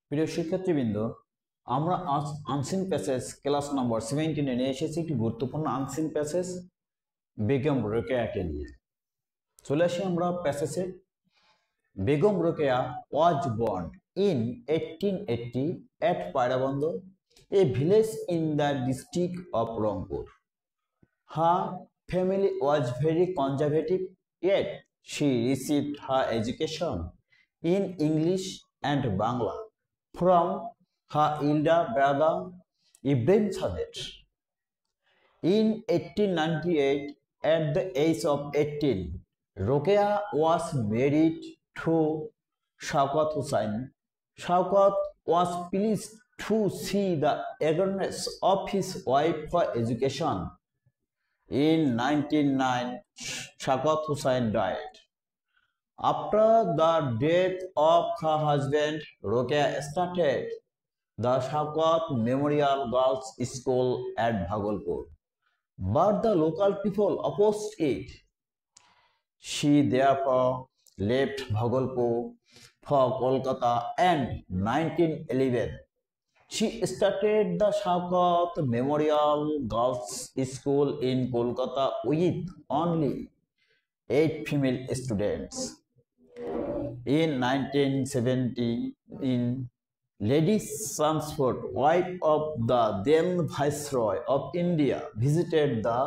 প্রিয় শিক্ষার্থীবৃন্দ, আমরা আজ আনসিন প্যাসেজ ক্লাস নম্বর 17 নিয়ে এসেছি একটি গুরুত্বপূর্ণ আনসিন প্যাসেজ বেগম রোকেয়াকে নিয়ে। চলে আসি আমরা প্যাসেজে। Begum Rokeya was born in 1880 at Pairabandh, a village in the district of Rangpur. Her family was very conservative, yet she received her education in English and Bangla from her elder brother Ibrahim Sadet. In 1898, at the age of 18, Rokeya was married to Shaukat Hussain. Shaukat was pleased to see the eagerness of his wife for education. In 1909, Shaukat Hussain died. After the death of her husband, Rokeya started the Shaukat Memorial Girls School at Bhagalpur, but the local people opposed it. She therefore left Bhagalpur for Kolkata, and 1911 she started the Shaukat Memorial Girls School in Kolkata with only 8 female students. In 1917, Lady Chelmsford, wife of the then Viceroy of India, visited the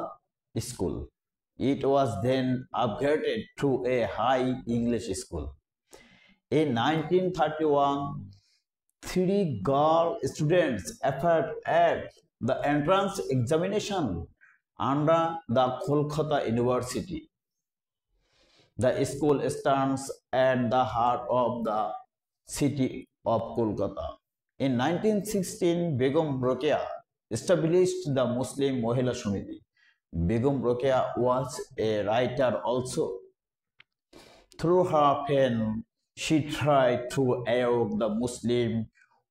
school. It was then upgraded to a high English school. In 1931, 3 girl students appeared at the entrance examination under the Kolkata University. The school stands at the heart of the city of Kolkata. In 1916, Begum Rokeya established the Muslim Mohila Samiti. Begum Rokeya was a writer also. Through her pen, she tried to awake the Muslim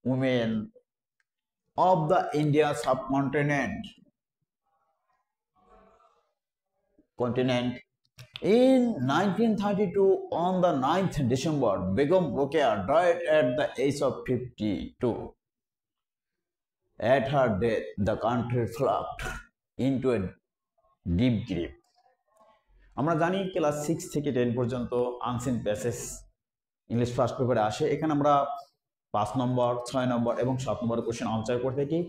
women of the India subcontinent. In 1932, on the 9th December, Begum Rokeya died at the age of 52. At her death, the country flocked into a deep grief. আমরা জানি class 6 থেকে 10 পর্যন্ত unseen passage English first পেপারে আসে। এখানে আমরা 5 নম্বর, 6 নম্বর এবং 7 নম্বর question answer করে থাকি।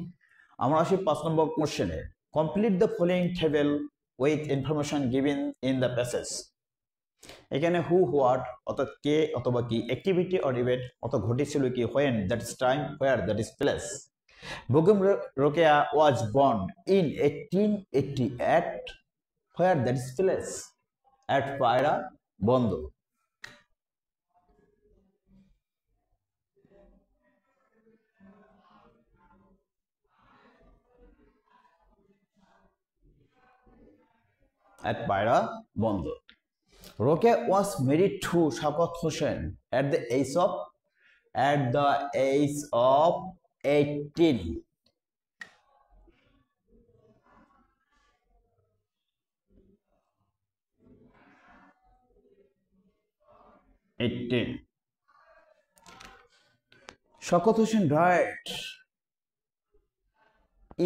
আমরা আসি 5 নম্বর কোশ্চেনে। Complete the following table with information given in the passage. এখানে হু, হোয়াট অর্থাৎ কে অথবা কি, অ্যাক্টিভিটি অর ইভেন্ট অর্থাৎ ঘটেছিল কি, when that is time, where that is place. Begum Rokeya was born in 1880 at where that is place, at পায়রাবন্ধ। at Pairabandh. Rokeya was married to Shaukat Hussain at the age of 18. Shaukat Hussain died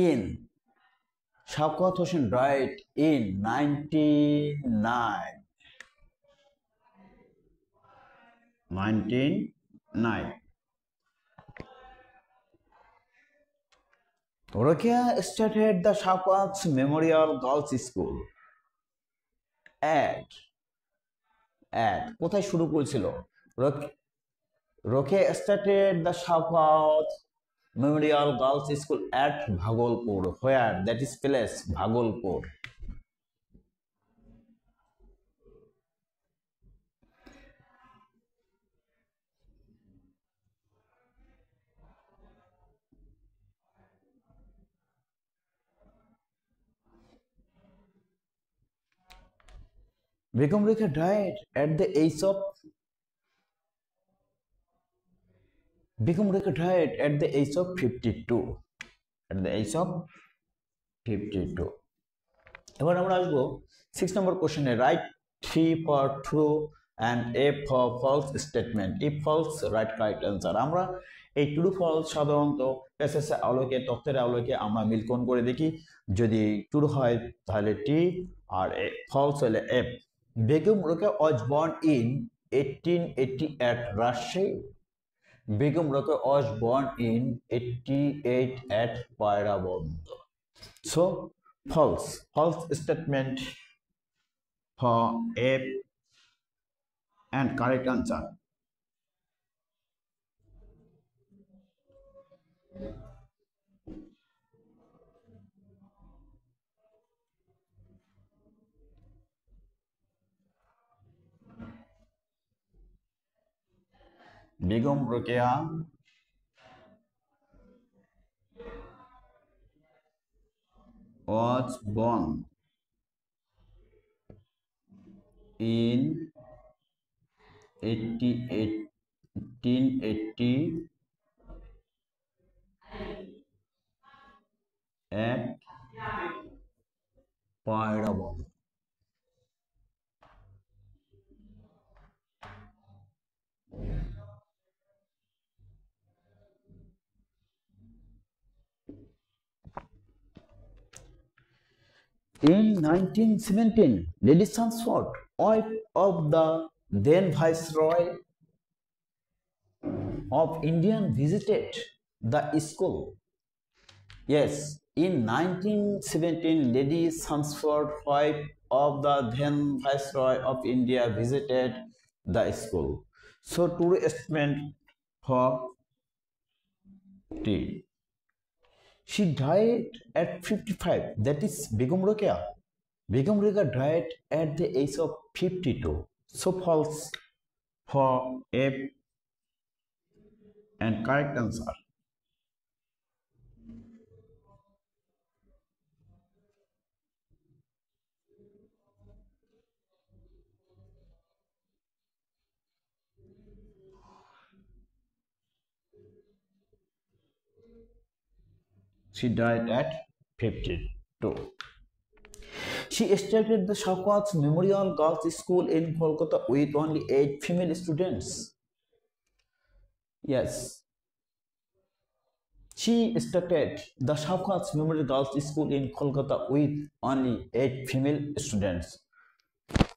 in 1909. Rokeya started the Shaukat Memorial Girls School at কোথায় শুরু করেছিল? Rokeya started the Shaukat Memorial Girls School at Bhagalpur, where that is place Bhagalpur. Begum Rokeya died at the age of 52. At the age of 52. এবার আমরা আসবো 6 নম্বর কোশ্চেনে। Right 3 for true and A for false statement. If false, write correct answer. আমরা এই true false সাধারণত passage আলোকে তথ্যের আলোকে আমরা মিল্টন করে দেখি। যদি ট্রু হয় তাহলে টি আর ফলস হলে F. Begum Rokeya was born in 1888 Rajshahi. Begum Rokeya was born in 88 at Pairaband. So false statement for F and correct answer. Begum Rokeya was born in 1880 at Pairabon. In 1917, Lady Sansford, wife of the then Viceroy of India, visited the school. Yes, in 1917, Lady Sansford, wife of the then Viceroy of India, visited the school. So, true statement for T. She died at 55. That is Begum Rokeya. Begum Rokeya died at the age of 52. So false for F and correct answer. She died at 52. She started the Shaukat Memorial Girls School in Kolkata with only 8 female students. Yes. She started the Shaukat Memorial Girls School in Kolkata with only 8 female students.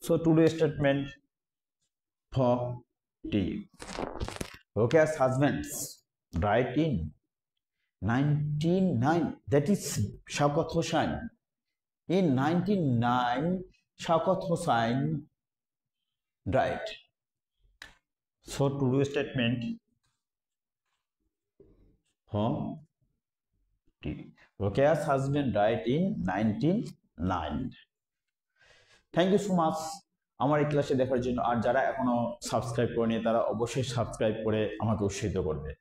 So today's statement for T. Rokeya's husbands died in 1909. That is Shaukat Hossain. In 1909, Shaukat Hossain died. So today's statement for T. Rokeya's husband died in 1909. Thank you so much আমার এই ক্লাসে দেখার জন্য। আর যারা এখনো subscribe করেনি তারা অবশ্যই সাবস্ক্রাইব করে আমাকে উৎসাহিত করবে।